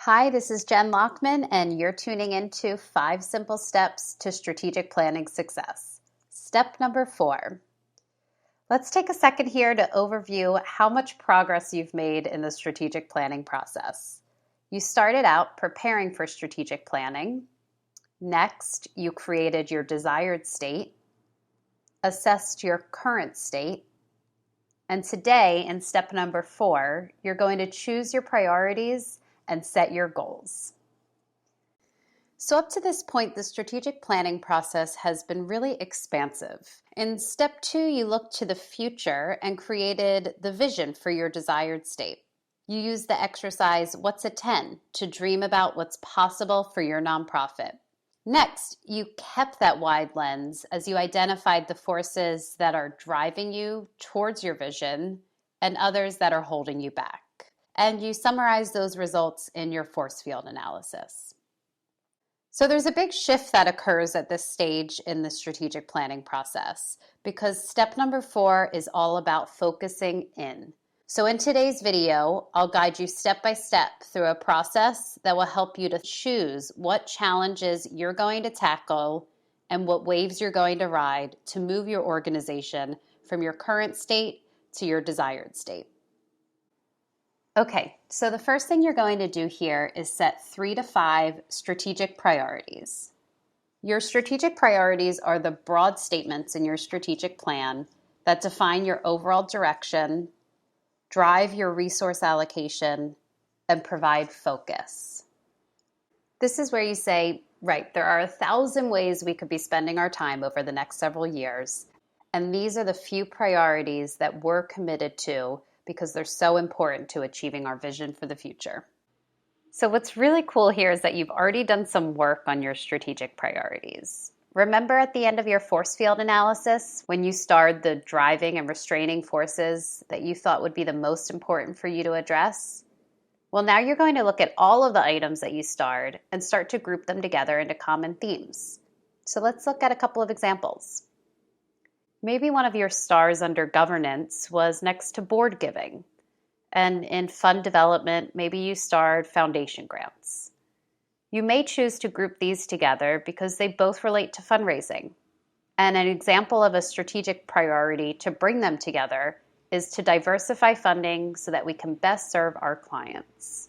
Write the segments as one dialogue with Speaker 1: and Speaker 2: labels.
Speaker 1: Hi, this is Jen Lockman, and you're tuning into 5 Simple Steps to Strategic Planning Success. Step number 4. Let's take a second here to overview how much progress you've made in the strategic planning process. You started out preparing for strategic planning. Next, you created your desired state, assessed your current state, and today, in step number 4, you're going to choose your priorities and set your goals. So up to this point, the strategic planning process has been really expansive. In step 2, you looked to the future and created the vision for your desired state. You used the exercise, What's a 10, to dream about what's possible for your nonprofit. Next, you kept that wide lens as you identified the forces that are driving you towards your vision and others that are holding you back. And you summarize those results in your force field analysis. So there's a big shift that occurs at this stage in the strategic planning process because step number 4 is all about focusing in. So in today's video, I'll guide you step by step through a process that will help you to choose what challenges you're going to tackle and what waves you're going to ride to move your organization from your current state to your desired state. Okay, so the first thing you're going to do here is set 3 to 5 strategic priorities. Your strategic priorities are the broad statements in your strategic plan that define your overall direction, drive your resource allocation, and provide focus. This is where you say, right, there are 1,000 ways we could be spending our time over the next several years, and these are the few priorities that we're committed to because they're so important to achieving our vision for the future. So what's really cool here is that you've already done some work on your strategic priorities. Remember at the end of your force field analysis when you starred the driving and restraining forces that you thought would be the most important for you to address? Well, now you're going to look at all of the items that you starred and start to group them together into common themes. So let's look at a couple of examples. Maybe one of your stars under governance was next to board giving. And in fund development, maybe you starred foundation grants. You may choose to group these together because they both relate to fundraising. And an example of a strategic priority to bring them together is to diversify funding so that we can best serve our clients.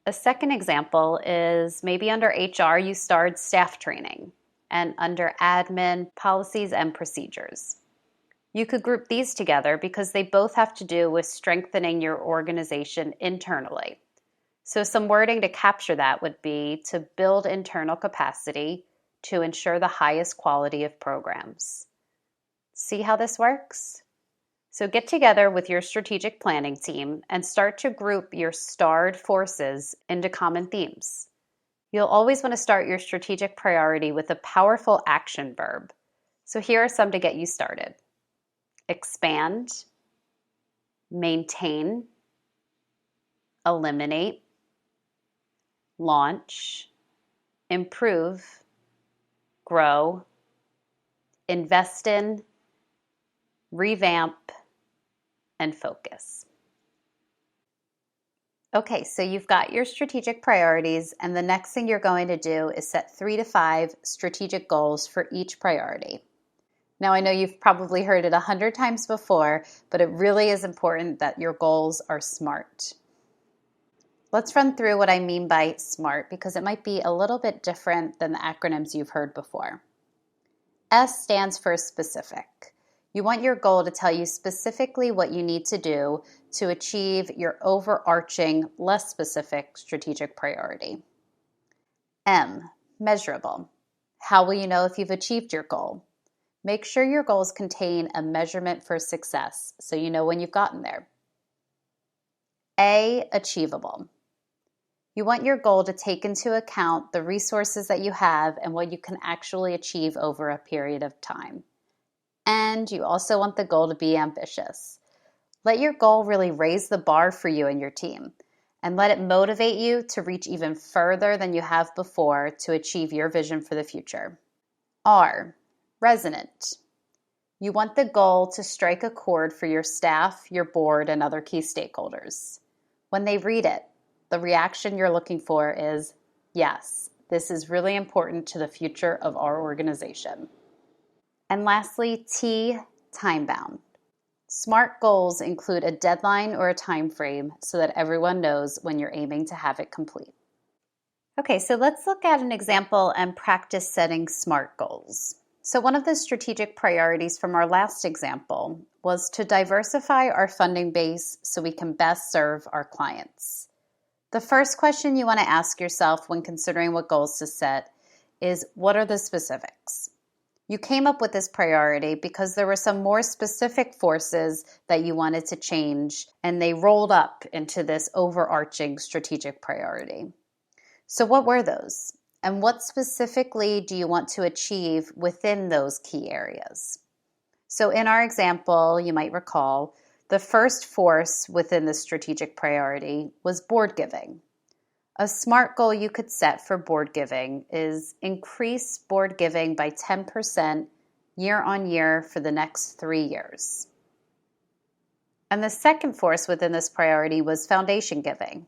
Speaker 1: A second example is maybe under HR you starred staff training, and under admin, policies and procedures. You could group these together because they both have to do with strengthening your organization internally. So some wording to capture that would be to build internal capacity to ensure the highest quality of programs. See how this works? So get together with your strategic planning team and start to group your starred forces into common themes. You'll always want to start your strategic priority with a powerful action verb. So here are some to get you started. Expand, maintain, eliminate, launch, improve, grow, invest in, revamp, and focus. Okay, so you've got your strategic priorities, and the next thing you're going to do is set 3 to 5 strategic goals for each priority. Now, I know you've probably heard it 100 times before, but it really is important that your goals are SMART. Let's run through what I mean by SMART because it might be a little bit different than the acronyms you've heard before. S stands for specific. You want your goal to tell you specifically what you need to do to achieve your overarching, less specific strategic priority. M, measurable. How will you know if you've achieved your goal? Make sure your goals contain a measurement for success so you know when you've gotten there. A, achievable. You want your goal to take into account the resources that you have and what you can actually achieve over a period of time. And you also want the goal to be ambitious. Let your goal really raise the bar for you and your team, and let it motivate you to reach even further than you have before to achieve your vision for the future. R, resonant. You want the goal to strike a chord for your staff, your board, and other key stakeholders. When they read it, the reaction you're looking for is, yes, this is really important to the future of our organization. And lastly, T, time bound. SMART goals include a deadline or a time frame so that everyone knows when you're aiming to have it complete. Okay, so let's look at an example and practice setting SMART goals. So one of the strategic priorities from our last example was to diversify our funding base so we can best serve our clients. The first question you want to ask yourself when considering what goals to set is, what are the specifics? You came up with this priority because there were some more specific forces that you wanted to change, and they rolled up into this overarching strategic priority. So what were those? And what specifically do you want to achieve within those key areas? So in our example, you might recall, the first force within the strategic priority was board giving. A SMART goal you could set for board giving is increase board giving by 10% year on year for the next 3 years. And the second force within this priority was foundation giving.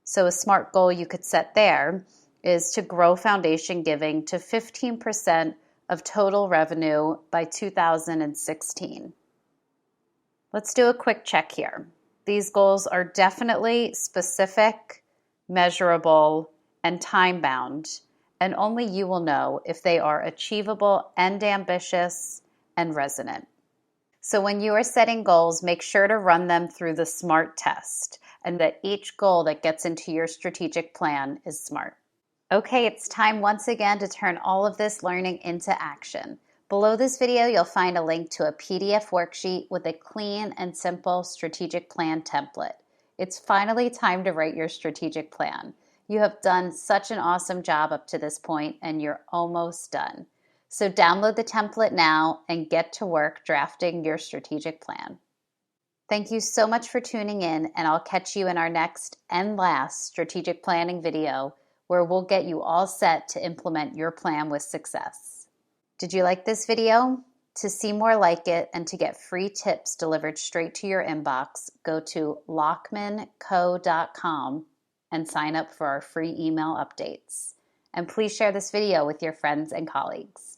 Speaker 1: So a SMART goal you could set there is to grow foundation giving to 15% of total revenue by 2016. Let's do a quick check here. These goals are definitely specific, measurable, and time-bound, and only you will know if they are achievable and ambitious and resonant. So when you are setting goals, make sure to run them through the SMART test, and that each goal that gets into your strategic plan is SMART. Okay, it's time once again to turn all of this learning into action. Below this video, you'll find a link to a PDF worksheet with a clean and simple strategic plan template. It's finally time to write your strategic plan. You have done such an awesome job up to this point, and you're almost done. So download the template now and get to work drafting your strategic plan. Thank you so much for tuning in, and I'll catch you in our next and last strategic planning video, where we'll get you all set to implement your plan with success. Did you like this video? To see more like it and to get free tips delivered straight to your inbox, go to lockmanco.com and sign up for our free email updates. And please share this video with your friends and colleagues.